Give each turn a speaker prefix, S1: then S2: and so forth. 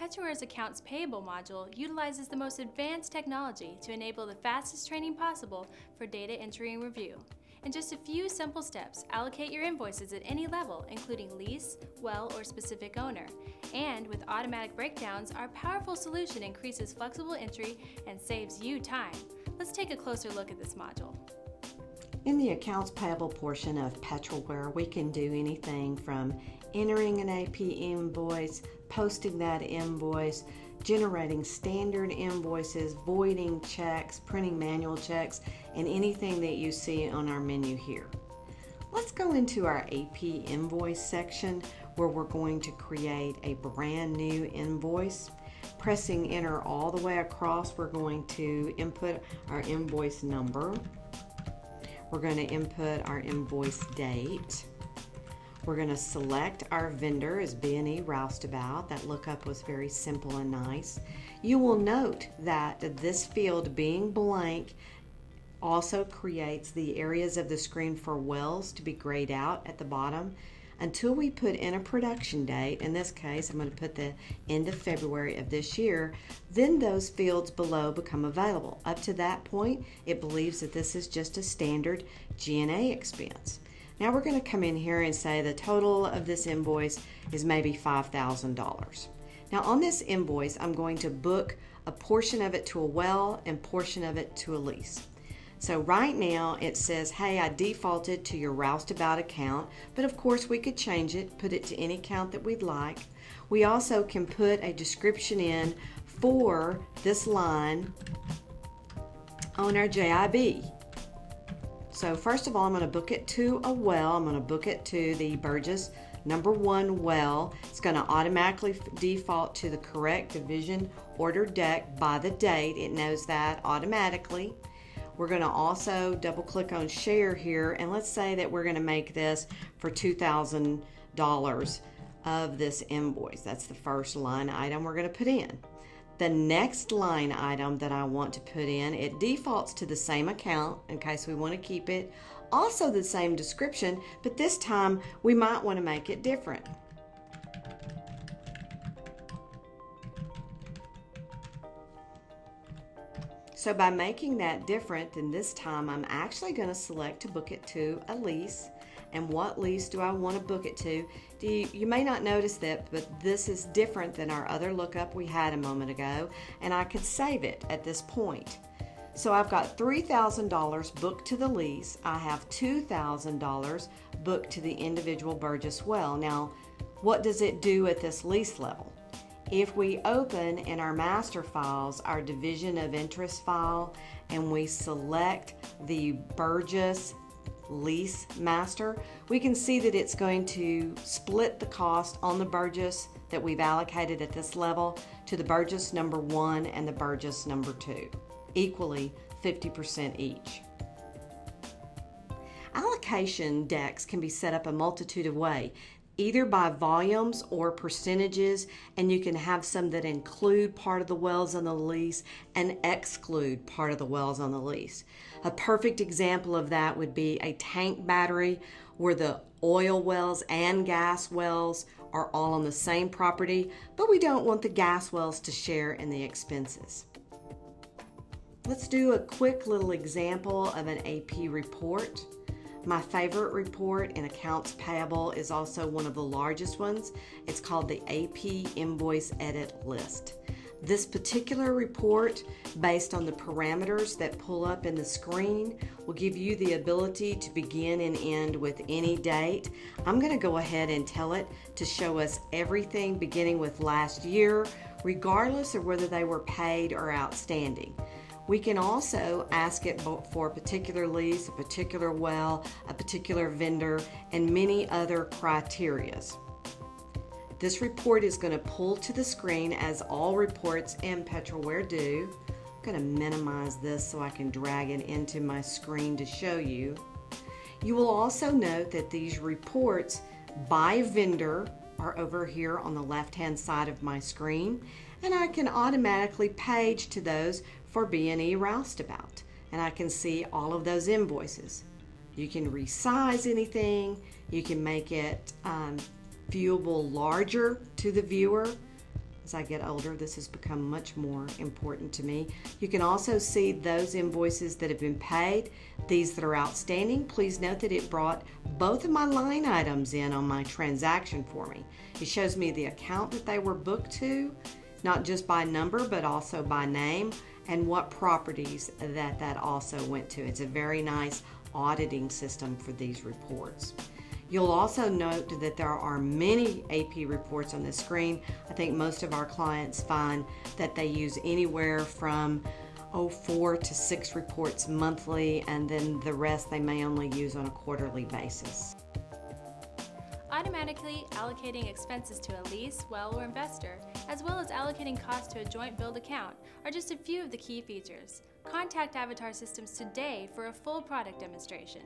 S1: Petroware's Accounts Payable module utilizes the most advanced technology to enable the fastest training possible for data entry and review. In just a few simple steps, allocate your invoices at any level, including lease, well, or specific owner. And with automatic breakdowns, our powerful solution increases flexible entry and saves you time. Let's take a closer look at this module.
S2: In the accounts payable portion of Petroware, we can do anything from entering an AP invoice, posting that invoice, generating standard invoices, voiding checks, printing manual checks, and anything that you see on our menu here. Let's go into our AP invoice section where we're going to create a brand new invoice. Pressing enter all the way across, we're going to input our invoice number. We're going to input our invoice date. We're going to select our vendor as B&E Roustabout. That lookup was very simple and nice. You will note that this field being blank also creates the areas of the screen for wells to be grayed out at the bottom until we put in a production date. In this case, I'm going to put the end of February of this year. Then those fields below become available. Up to that point, it believes that this is just a standard G&A expense. Now we're going to come in here and say the total of this invoice is maybe $5,000. Now on this invoice, I'm going to book a portion of it to a well and portion of it to a lease. So right now it says, hey, I defaulted to your Roustabout account, but of course we could change it, put it to any account that we'd like. We also can put a description in for this line on our JIB. So first of all, I'm going to book it to a well. I'm going to book it to the Burgess #1 well. It's going to automatically default to the correct division order deck by the date. It knows that automatically. We're going to also double click on share here, and let's say that we're going to make this for $2,000 of this invoice. That's the first line item we're going to put in. The next line item that I want to put in, it defaults to the same account in case we want to keep it. Also the same description, but this time we might want to make it different. So by making that different, then this time I'm actually going to select to book it to a lease. And what lease do I want to book it to? You may not notice that, but this is different than our other lookup we had a moment ago, and I could save it at this point. So I've got $3,000 booked to the lease. I have $2,000 booked to the individual Burgess well. Now, what does it do at this lease level? If we open in our master files our division of interest file and we select the Burgess lease master, we can see that it's going to split the cost on the Burgess that we've allocated at this level to the Burgess #1 and the Burgess #2, equally 50% each. Allocation decks can be set up a multitude of ways, either by volumes or percentages, and you can have some that include part of the wells on the lease and exclude part of the wells on the lease. A perfect example of that would be a tank battery where the oil wells and gas wells are all on the same property, but we don't want the gas wells to share in the expenses. Let's do a quick little example of an AP report. My favorite report in accounts payable is also one of the largest ones. It's called the AP Invoice Edit List. This particular report, based on the parameters that pull up in the screen, will give you the ability to begin and end with any date. I'm going to go ahead and tell it to show us everything beginning with last year, regardless of whether they were paid or outstanding. We can also ask it for a particular lease, a particular well, a particular vendor, and many other criterias. This report is going to pull to the screen as all reports in Petroware do. I'm going to minimize this so I can drag it into my screen to show you. You will also note that these reports by vendor are over here on the left-hand side of my screen, and I can automatically page to those for B&E Roustabout, and I can see all of those invoices. You can resize anything, you can make it viewable larger to the viewer. As I get older, this has become much more important to me. You can also see those invoices that have been paid, these that are outstanding. Please note that it brought both of my line items in on my transaction for me. It shows me the account that they were booked to, not just by number, but also by name, and what properties that also went to. It's a very nice auditing system for these reports. You'll also note that there are many AP reports on the screen. I think most of our clients find that they use anywhere from 4 to 6 reports monthly, and then the rest they may only use on a quarterly basis.
S1: Automatically allocating expenses to a lease, well, or investor, as well as allocating costs to a joint billed account, are just a few of the key features. Contact Avatar Systems today for a full product demonstration.